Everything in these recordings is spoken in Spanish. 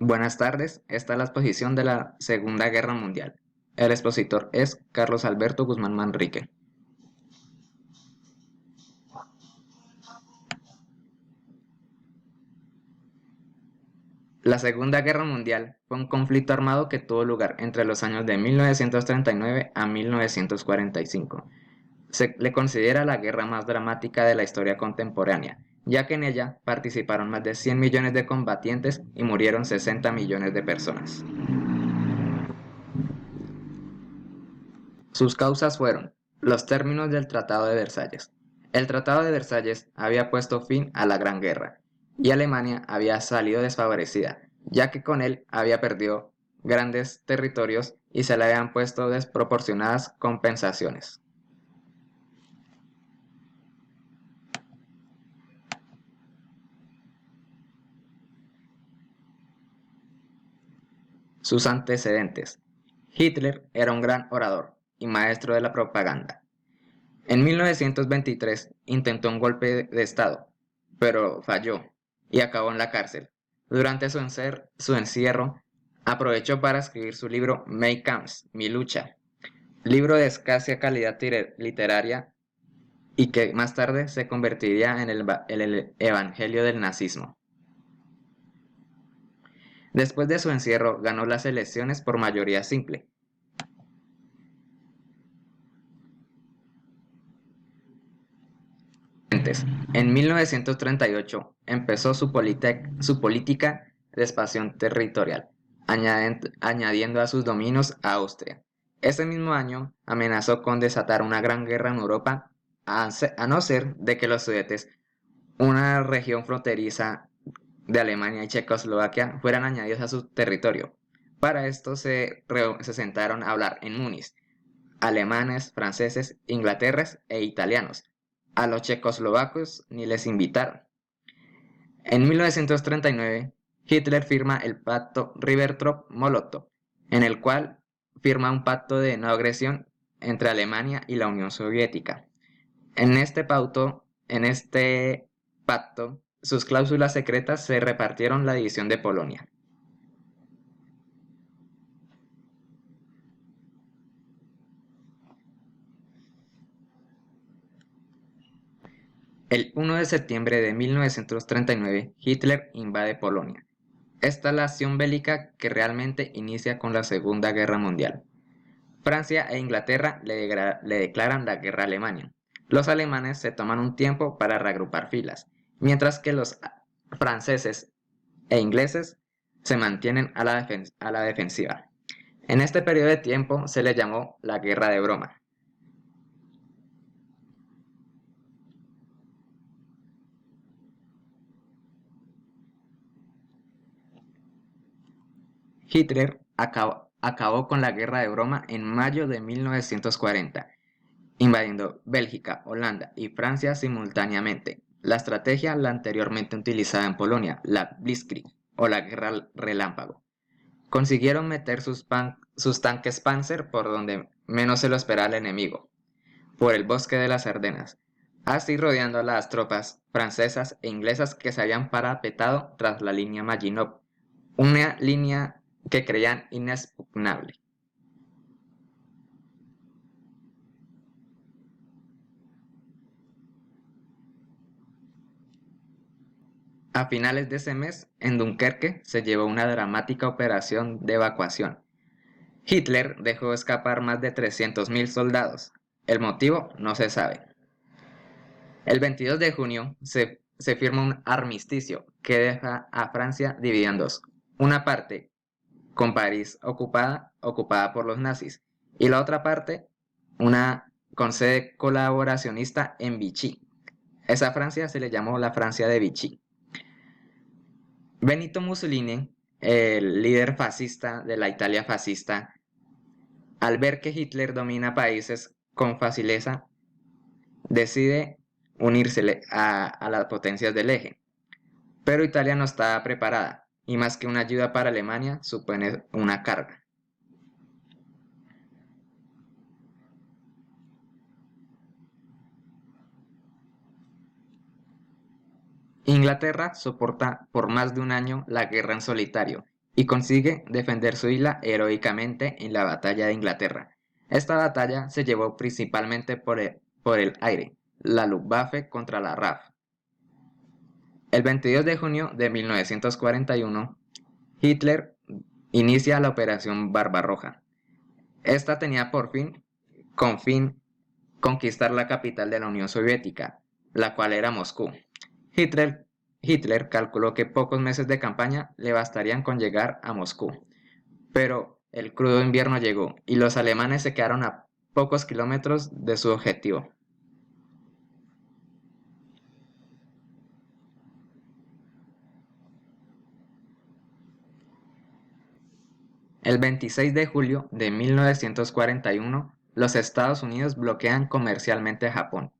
Buenas tardes, esta es la exposición de la Segunda Guerra Mundial. El expositor es Carlos Alberto Guzmán Manrique. La Segunda Guerra Mundial fue un conflicto armado que tuvo lugar entre los años de 1939 a 1945. Se le considera la guerra más dramática de la historia contemporánea, ya que en ella participaron más de 100 millones de combatientes y murieron 60 millones de personas. Sus causas fueron los términos del Tratado de Versalles. El Tratado de Versalles había puesto fin a la Gran Guerra y Alemania había salido desfavorecida, ya que con él había perdido grandes territorios y se le habían puesto desproporcionadas compensaciones. Sus antecedentes. Hitler era un gran orador y maestro de la propaganda. En 1923 intentó un golpe de Estado, pero falló y acabó en la cárcel. Durante su encierro, aprovechó para escribir su libro Mein Kampf, Mi lucha, libro de escasa calidad literaria y que más tarde se convertiría en el evangelio del nazismo. Después de su encierro, ganó las elecciones por mayoría simple. En 1938 empezó su política de expansión territorial, añadiendo a sus dominios a Austria. Ese mismo año amenazó con desatar una gran guerra en Europa, a no ser de que los Sudetes, una región fronteriza de Alemania y Checoslovaquia, fueran añadidos a su territorio. Para esto se sentaron a hablar en Múnich alemanes, franceses, inglaterras e italianos. A los checoslovacos ni les invitaron. En 1939, Hitler firma el pacto Ribbentrop-Molotov, en el cual firma un pacto de no agresión entre Alemania y la Unión Soviética. En este pacto, sus cláusulas secretas se repartieron la división de Polonia. El 1 de septiembre de 1939, Hitler invade Polonia. Esta es la acción bélica que realmente inicia con la Segunda Guerra Mundial. Francia e Inglaterra le declaran la guerra a Alemania. Los alemanes se toman un tiempo para reagrupar filas, mientras que los franceses e ingleses se mantienen a la defensiva. En este periodo de tiempo se le llamó la Guerra de Broma. Hitler acabó con la Guerra de Broma en mayo de 1940, invadiendo Bélgica, Holanda y Francia simultáneamente. La estrategia la anteriormente utilizada en Polonia, la Blitzkrieg o la Guerra Relámpago. Consiguieron meter sus tanques Panzer por donde menos se lo esperaba el enemigo, por el bosque de las Ardenas, así rodeando a las tropas francesas e inglesas que se habían parapetado tras la línea Maginot, una línea que creían inexpugnable. A finales de ese mes, en Dunkerque se llevó una dramática operación de evacuación. Hitler dejó escapar más de 300.000 soldados. El motivo no se sabe. El 22 de junio se firma un armisticio que deja a Francia dividida en dos. Una parte con París ocupada por los nazis, y la otra parte, una con sede colaboracionista en Vichy. Esa Francia se le llamó la Francia de Vichy. Benito Mussolini, el líder fascista de la Italia fascista, al ver que Hitler domina países con facileza, decide unirse a las potencias del eje. Pero Italia no estaba preparada, y más que una ayuda para Alemania, supone una carga. Inglaterra soporta por más de un año la guerra en solitario y consigue defender su isla heroicamente en la batalla de Inglaterra. Esta batalla se llevó principalmente por el aire, la Luftwaffe contra la RAF. El 22 de junio de 1941, Hitler inicia la Operación Barbarroja. Esta tenía con fin, conquistar la capital de la Unión Soviética, la cual era Moscú. Hitler, Hitler calculó que pocos meses de campaña le bastarían con llegar a Moscú, pero el crudo invierno llegó y los alemanes se quedaron a pocos kilómetros de su objetivo. El 26 de julio de 1941, los Estados Unidos bloquean comercialmente a Japón.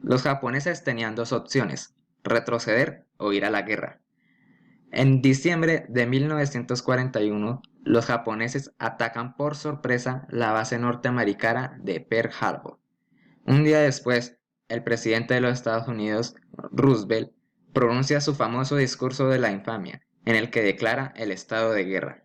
Los japoneses tenían dos opciones: retroceder o ir a la guerra. En diciembre de 1941, los japoneses atacan por sorpresa la base norteamericana de Pearl Harbor. Un día después, el presidente de los Estados Unidos, Roosevelt, pronuncia su famoso discurso de la infamia, en el que declara el estado de guerra.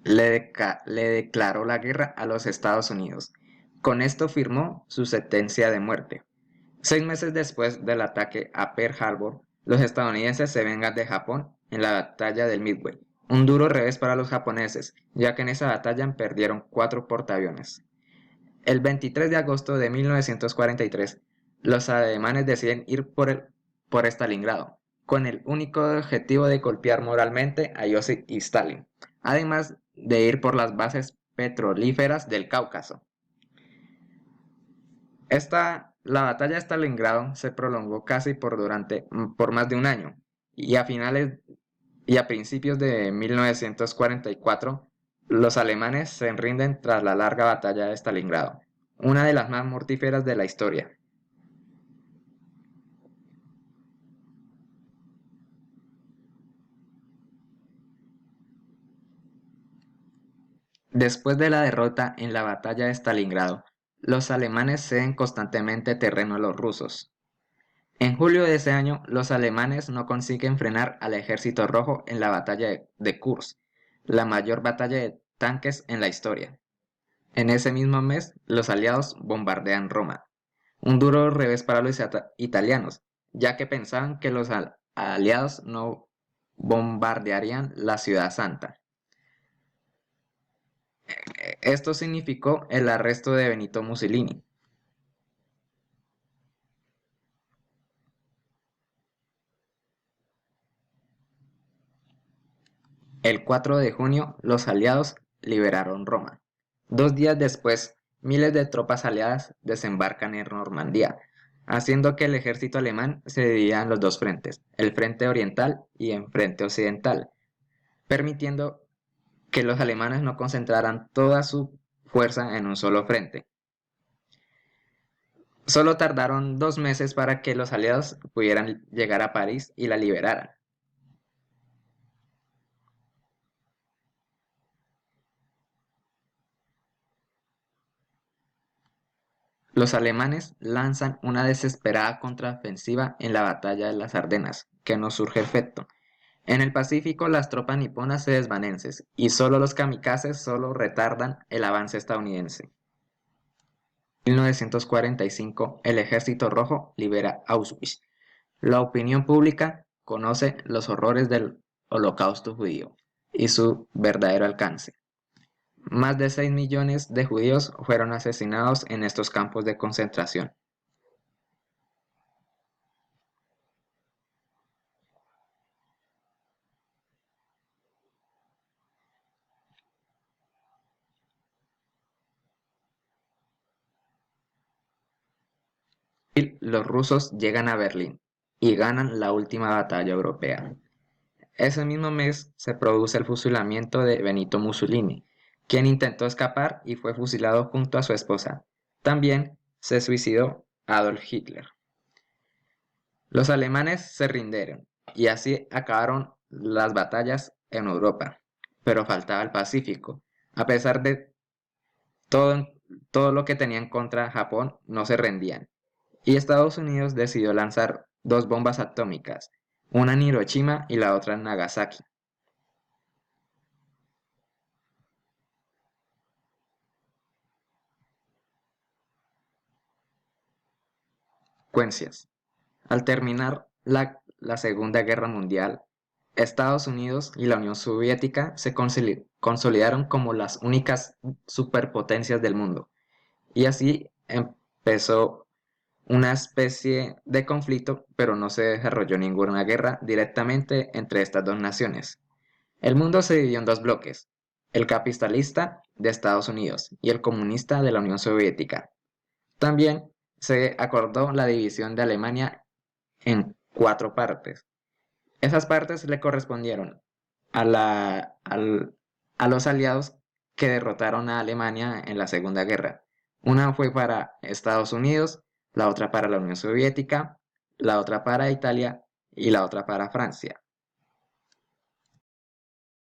Le declaró la guerra a los Estados Unidos. Con esto firmó su sentencia de muerte. 6 meses después del ataque a Pearl Harbor, los estadounidenses se vengan de Japón en la batalla del Midway, un duro revés para los japoneses, ya que en esa batalla perdieron 4 portaaviones. El 23 de agosto de 1943, los alemanes deciden ir por Stalingrado, con el único objetivo de golpear moralmente a Joseph y Stalin, además de ir por las bases petrolíferas del Cáucaso. La batalla de Stalingrado se prolongó casi por más de un año, y a principios de 1944, los alemanes se rinden tras la larga batalla de Stalingrado, una de las más mortíferas de la historia. Después de la derrota en la batalla de Stalingrado, los alemanes ceden constantemente terreno a los rusos. En julio de ese año, los alemanes no consiguen frenar al ejército rojo en la batalla de Kursk, la mayor batalla de tanques en la historia. En ese mismo mes, los aliados bombardean Roma, un duro revés para los italianos, ya que pensaban que los aliados no bombardearían la ciudad santa. Esto significó el arresto de Benito Mussolini. El 4 de junio, los aliados liberaron Roma. 2 días después, miles de tropas aliadas desembarcan en Normandía, haciendo que el ejército alemán se dividiera en los dos frentes, el frente oriental y el frente occidental, permitiendo que los alemanes no concentraran toda su fuerza en un solo frente. Solo tardaron 2 meses para que los aliados pudieran llegar a París y la liberaran. Los alemanes lanzan una desesperada contraofensiva en la batalla de las Ardenas, que no surge efecto. En el Pacífico, las tropas niponas se desvanecen y solo los kamikazes solo retardan el avance estadounidense. En 1945, el Ejército Rojo libera Auschwitz. La opinión pública conoce los horrores del Holocausto judío y su verdadero alcance. Más de 6 millones de judíos fueron asesinados en estos campos de concentración. Los rusos llegan a Berlín y ganan la última batalla europea. Ese mismo mes se produce el fusilamiento de Benito Mussolini, quien intentó escapar y fue fusilado junto a su esposa. También se suicidó Adolf Hitler. Los alemanes se rindieron y así acabaron las batallas en Europa, pero faltaba el Pacífico. A pesar de todo, todo lo que tenían contra Japón no se rendían, y Estados Unidos decidió lanzar dos bombas atómicas, una en Hiroshima y la otra en Nagasaki. Consecuencias. Al terminar la Segunda Guerra Mundial, Estados Unidos y la Unión Soviética se consolidaron como las únicas superpotencias del mundo, y así empezó una especie de conflicto, pero no se desarrolló ninguna guerra directamente entre estas dos naciones. El mundo se dividió en dos bloques, el capitalista de Estados Unidos y el comunista de la Unión Soviética. También se acordó la división de Alemania en cuatro partes. Esas partes le correspondieron a, a los aliados que derrotaron a Alemania en la Segunda Guerra. Una fue para Estados Unidos, la otra para la Unión Soviética, la otra para Italia y la otra para Francia.